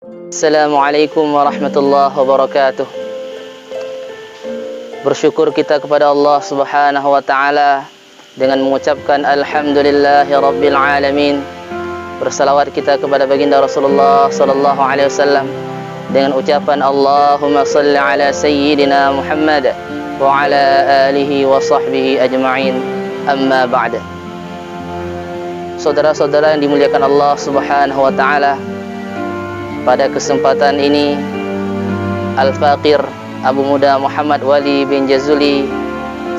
Assalamualaikum warahmatullahi wabarakatuh. Bersyukur kita kepada Allah Subhanahu wa taala dengan mengucapkan alhamdulillahi rabbil alamin. Bersalawat kita kepada baginda Rasulullah sallallahu alaihi wasallam dengan ucapan Allahumma salli ala sayyidina Muhammad wa ala alihi wa sahbihi ajma'in. Amma ba'da. Saudara-saudara yang dimuliakan Allah Subhanahu wa taala, pada kesempatan ini Al-Faqir Abu Muda Muhammad Wali bin Jazuli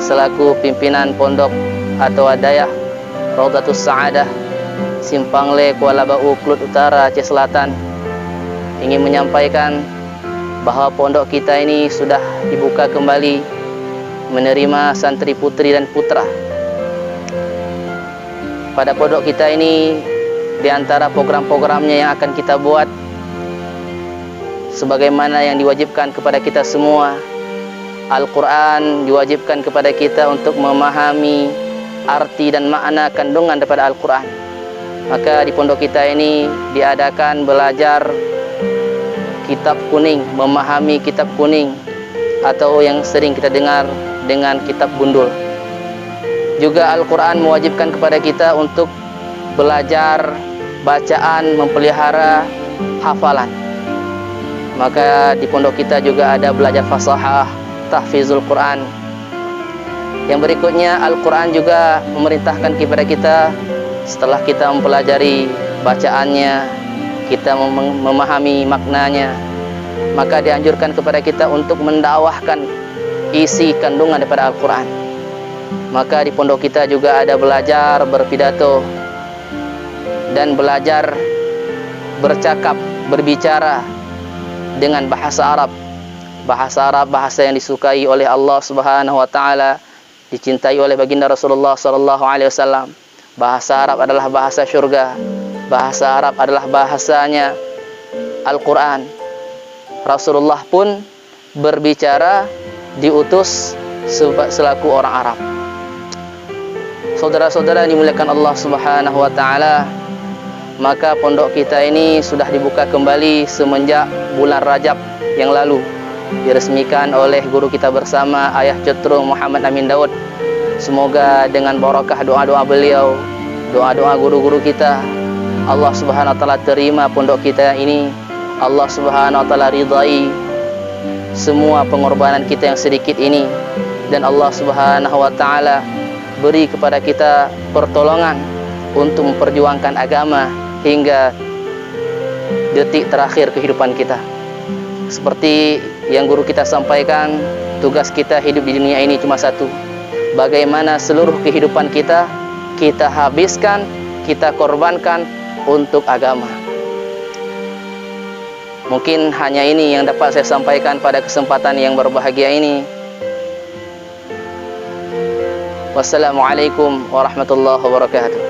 selaku pimpinan pondok atau Adayah Raudhatus Sa'adah Simpang Le, Kuala Bau, Klut Utara, Aceh Selatan ingin menyampaikan bahawa pondok kita ini sudah dibuka kembali menerima santri putri dan putra. Pada pondok kita ini, di antara program-programnya yang akan kita buat, sebagaimana yang diwajibkan kepada kita semua, Al-Quran diwajibkan kepada kita untuk memahami arti dan makna kandungan daripada Al-Quran. Maka di pondok kita ini diadakan belajar kitab kuning, memahami kitab kuning, atau yang sering kita dengar dengan kitab gundul. Juga Al-Quran mewajibkan kepada kita untuk belajar bacaan, memelihara hafalan. Maka di pondok kita juga ada belajar fasahah, tahfizul Quran. Yang berikutnya, Al-Quran juga memerintahkan kepada kita, setelah kita mempelajari bacaannya, kita memahami maknanya, maka dianjurkan kepada kita untuk mendakwahkan isi kandungan daripada Al-Quran. Maka di pondok kita juga ada belajar berpidato dan belajar bercakap, berbicara dengan bahasa Arab. Bahasa Arab, bahasa yang disukai oleh Allah Subhanahu wa taala, dicintai oleh baginda Rasulullah sallallahu alaihi wasallam. Bahasa Arab adalah bahasa syurga. Bahasa Arab adalah bahasanya Al-Quran. Rasulullah pun berbicara, diutus selaku orang Arab. Saudara-saudara yang dimuliakan Allah Subhanahu wa taala, maka pondok kita ini sudah dibuka kembali semenjak bulan Rajab yang lalu, diresmikan oleh guru kita bersama, Ayah Cetrung Muhammad Amin Daud. Semoga dengan barakah doa-doa beliau, doa-doa guru-guru kita, Allah Subhanahu wa taala terima pondok kita ini. Allah Subhanahu wa taala ridai semua pengorbanan kita yang sedikit ini, dan Allah Subhanahu wa taala beri kepada kita pertolongan untuk memperjuangkan agama hingga detik terakhir kehidupan kita. Seperti yang guru kita sampaikan, tugas kita hidup di dunia ini cuma satu. Bagaimana seluruh kehidupan kita habiskan, kita korbankan untuk agama. Mungkin hanya ini yang dapat saya sampaikan pada kesempatan yang berbahagia ini. Wassalamualaikum warahmatullahi wabarakatuh.